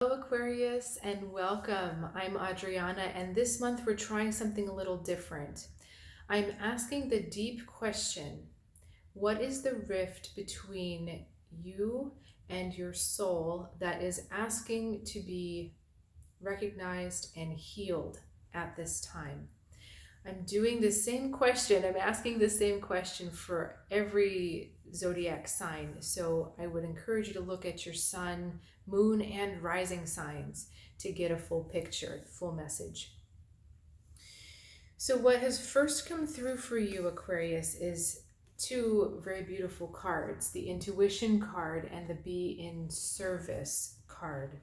Hello, Aquarius, and welcome. I'm Adriana, and this month we're trying something a little different. I'm asking the deep question: what is the rift between you and your soul that is asking to be recognized and healed at this time? I'm doing the same question. I'm asking the same question for every zodiac sign. So I would encourage you to look at your sun, moon, and rising signs to get a full picture, full message. So, what has first come through for you, Aquarius, is two very beautiful cards: the intuition card and the be in service card.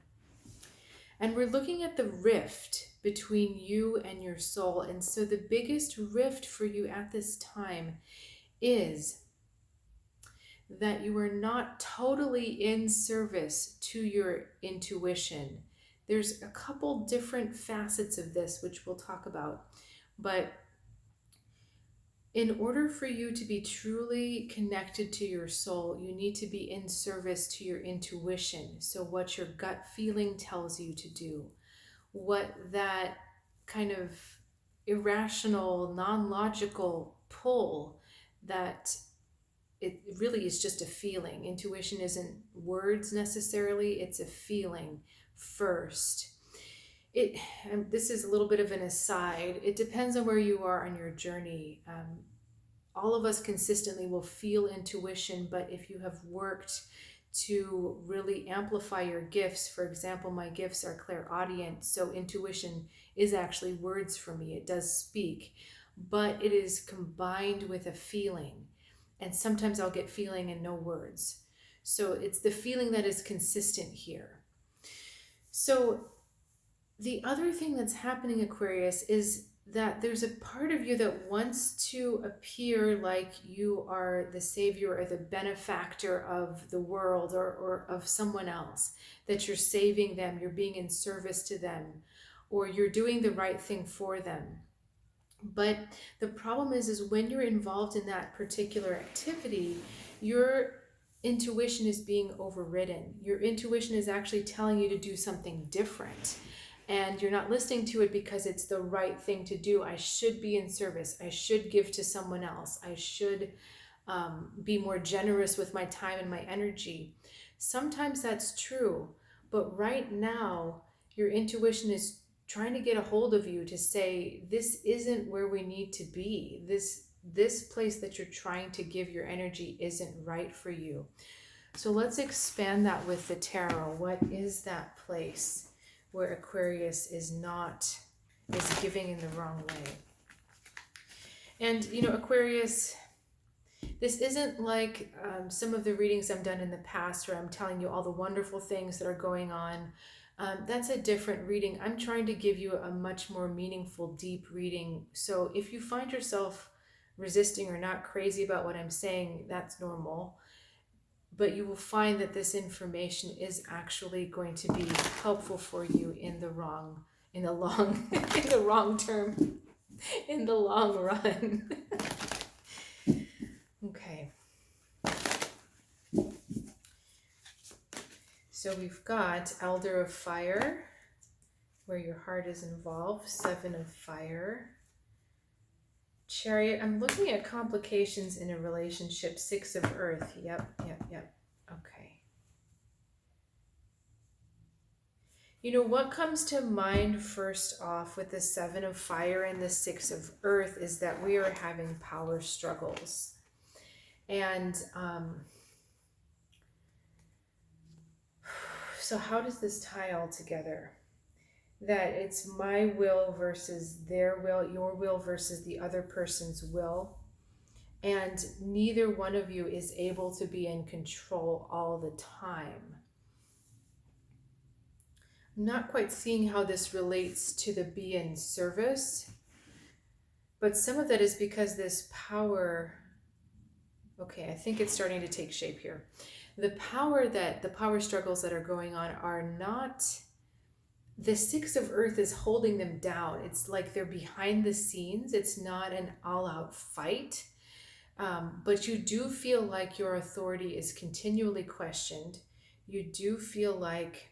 And we're looking at the rift between you and your soul. And so the biggest rift for you at this time is that you are not totally in service to your intuition. There's a couple different facets of this, which we'll talk about. But in order for you to be truly connected to your soul, you need to be in service to your intuition. So, what your gut feeling tells you to do, what that kind of irrational, non-logical pull that it really is just a feeling. Intuition isn't words necessarily, it's a feeling first. This is a little bit of an aside. It depends on where you are on your journey. All of us consistently will feel intuition, but if you have worked to really amplify your gifts, for example, my gifts are clairaudient, so intuition is actually words for me. It does speak, but it is combined with a feeling. And sometimes I'll get feeling and no words. So it's the feeling that is consistent here. So the other thing that's happening, Aquarius, is that there's a part of you that wants to appear like you are the savior or the benefactor of the world or of someone else, that you're saving them, you're being in service to them, or you're doing the right thing for them. But the problem is when you're involved in that particular activity, your intuition is being overridden. Your intuition is actually telling you to do something different. And you're not listening to it because it's the right thing to do. I should be in service. I should give to someone else. I should be more generous with my time and my energy. Sometimes that's true. But right now, your intuition is trying to get a hold of you to say, this isn't where we need to be. This place that you're trying to give your energy isn't right for you. So let's expand that with the tarot. What is that place where Aquarius is giving in the wrong way? And Aquarius, this isn't like some of the readings I've done in the past where I'm telling you all the wonderful things that are going on. That's a different reading. I'm trying to give you a much more meaningful, deep reading. So if you find yourself resisting or not crazy about what I'm saying, that's normal. But you will find that this information is actually going to be helpful for you in the long term, in the long run. Okay. So we've got Elder of Fire, where your heart is involved, Seven of Fire. Chariot, I'm looking at complications in a relationship, Six of Earth. Yep. Okay. What comes to mind first off with the Seven of Fire and the Six of Earth is that we are having power struggles. And so how does this tie all together? That it's my will versus their will, your will versus the other person's will. And neither one of you is able to be in control all the time. I'm not quite seeing how this relates to the be in service, but some of that is because this power, okay, I think it's starting to take shape here. The power struggles that are going on are not, the Six of Earth is holding them down. It's like they're behind the scenes. It's not an all-out fight. But you do feel like your authority is continually questioned. You do feel like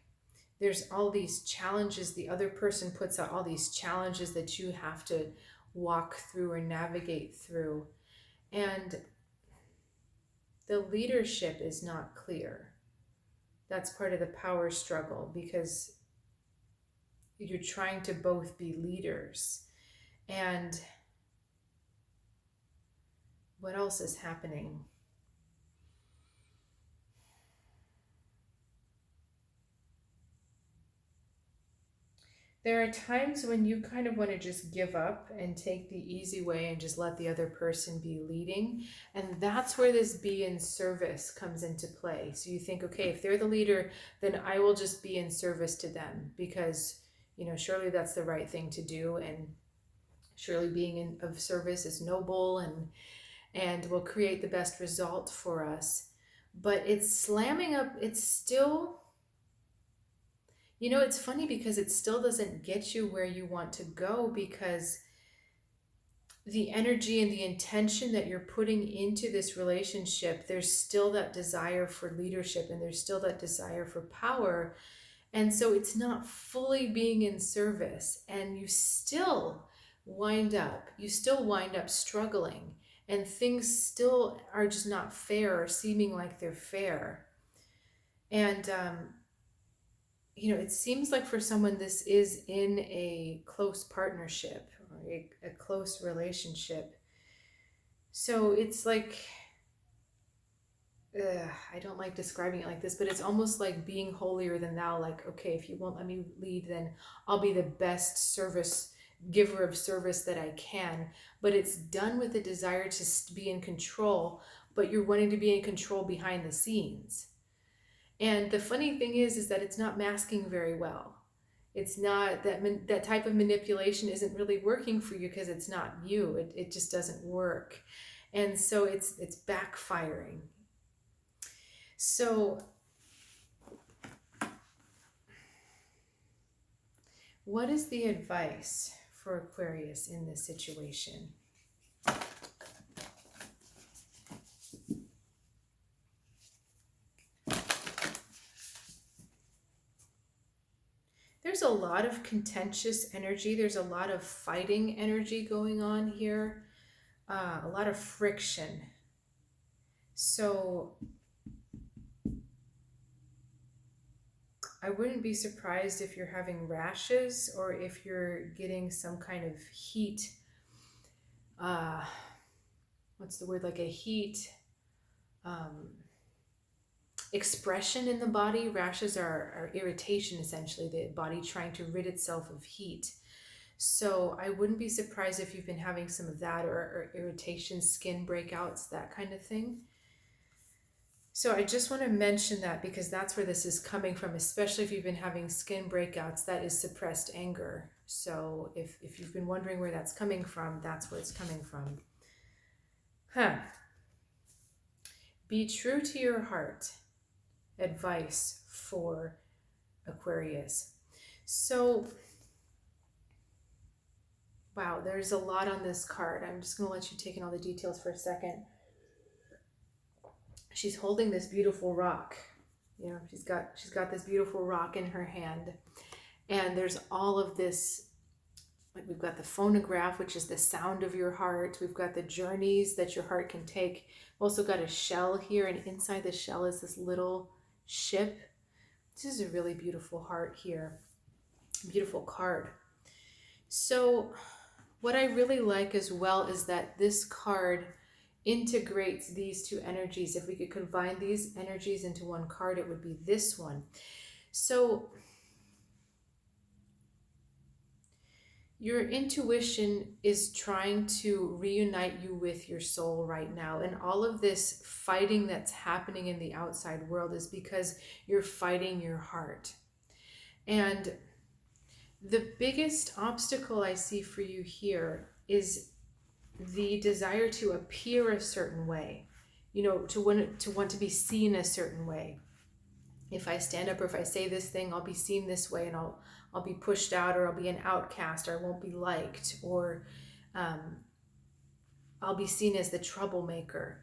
there's all these challenges. The other person puts out all these challenges that you have to walk through or navigate through. And the leadership is not clear. That's part of the power struggle, because you're trying to both be leaders. And what else is happening? There are times when you kind of want to just give up and take the easy way and just let the other person be leading. And that's where this be in service comes into play. So you think, okay, if they're the leader, then I will just be in service to them, because, surely that's the right thing to do. And surely being of service is noble and will create the best result for us. But it's slamming up, it's still, it's funny because it still doesn't get you where you want to go, because the energy and the intention that you're putting into this relationship, there's still that desire for leadership and there's still that desire for power. And so it's not fully being in service, and you still wind up struggling, and things still are just not fair or seeming like they're fair. And, it seems like for someone this is in a close partnership or a close relationship. So it's like, I don't like describing it like this, but it's almost like being holier than thou. Like, okay, if you won't let me lead, then I'll be the best giver of service that I can. But it's done with a desire to be in control, but you're wanting to be in control behind the scenes. And the funny thing is that it's not masking very well. It's not that type of manipulation isn't really working for you, because it's not you. It just doesn't work. And so it's backfiring. So what is the advice for Aquarius in this situation? There's a lot of contentious energy. There's a lot of fighting energy going on here. A lot of friction. So I wouldn't be surprised if you're having rashes, or if you're getting some kind of heat. What's the word? Like a heat expression in the body. Rashes are irritation, essentially, the body trying to rid itself of heat. So I wouldn't be surprised if you've been having some of that, or irritation, skin breakouts, that kind of thing. So I just want to mention that, because that's where this is coming from, especially if you've been having skin breakouts. That is suppressed anger. So if you've been wondering where that's coming from, that's where it's coming from. Be true to your heart. Advice for Aquarius. So, wow, there's a lot on this card. I'm just going to let you take in all the details for a second. She's holding this beautiful rock. She's got this beautiful rock in her hand. And there's all of this, like, we've got the phonograph, which is the sound of your heart. We've got the journeys that your heart can take. We've also got a shell here, and inside the shell is this little ship. This is a really beautiful heart here. Beautiful card. So what I really like as well is that this card integrates these two energies. If we could combine these energies into one card, it would be this one. So your intuition is trying to reunite you with your soul right now. And all of this fighting that's happening in the outside world is because you're fighting your heart. And the biggest obstacle I see for you here is the desire to appear a certain way, to want to be seen a certain way. If I stand up or if I say this thing, I'll be seen this way, and I'll be pushed out, or I'll be an outcast, or I won't be liked, or I'll be seen as the troublemaker.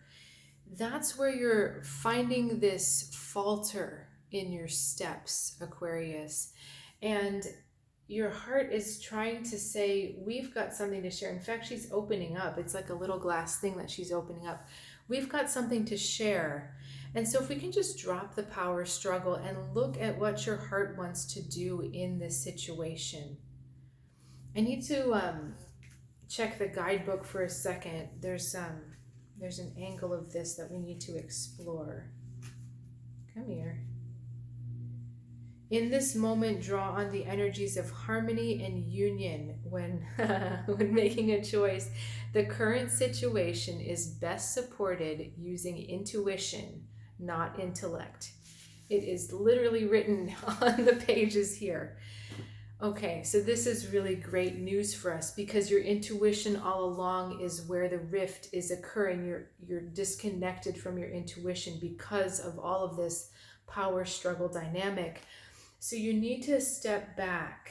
That's where you're finding this falter in your steps, Aquarius. And your heart is trying to say, we've got something to share. In fact, she's opening up. It's like a little glass thing that she's opening up. We've got something to share. And so if we can just drop the power struggle and look at what your heart wants to do in this situation. I need to check the guidebook for a second. There's an angle of this that we need to explore. Come here. In this moment, draw on the energies of harmony and union when, when making a choice. The current situation is best supported using intuition, not intellect. It is literally written on the pages here. Okay, so this is really great news for us because your intuition all along is where the rift is occurring. You're disconnected from your intuition because of all of this power struggle dynamic. So you need to step back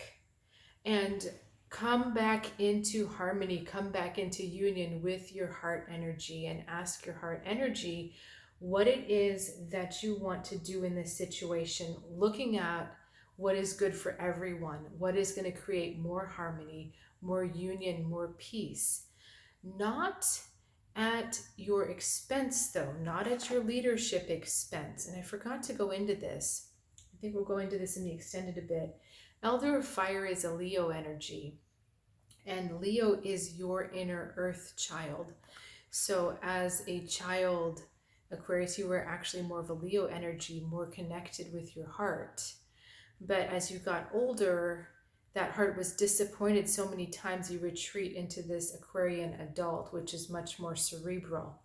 and come back into harmony, come back into union with your heart energy and ask your heart energy what it is that you want to do in this situation, looking at what is good for everyone, what is going to create more harmony, more union, more peace. Not at your expense though, not at your leadership expense. And I forgot to go into this. I think we'll go into this in the extended a bit. Elder of Fire is a Leo energy, and Leo is your inner earth child. So as a child, Aquarius, you were actually more of a Leo energy, more connected with your heart. But as you got older, that heart was disappointed so many times you retreat into this Aquarian adult, which is much more cerebral.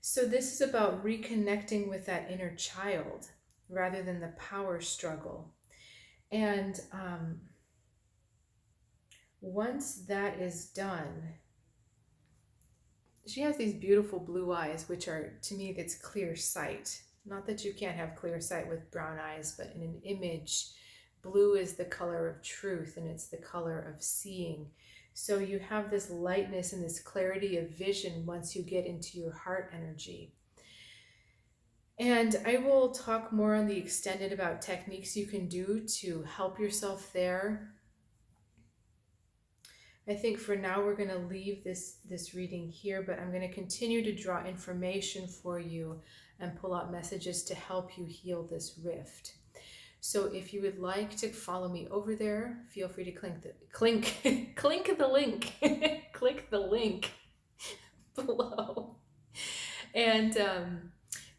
So this is about reconnecting with that inner child rather than the power struggle. And once that is done, she has these beautiful blue eyes, which are, to me, that's clear sight. Not that you can't have clear sight with brown eyes, but in an image, blue is the color of truth and it's the color of seeing. So you have this lightness and this clarity of vision once you get into your heart energy. And I will talk more on the extended about techniques you can do to help yourself there. I think for now we're going to leave this reading here, but I'm going to continue to draw information for you and pull out messages to help you heal this rift. So if you would like to follow me over there, feel free to click the link, click the link below. And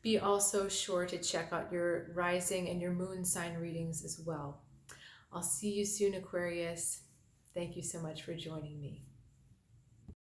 be also sure to check out your rising and your moon sign readings as well. I'll see you soon, Aquarius. Thank you so much for joining me.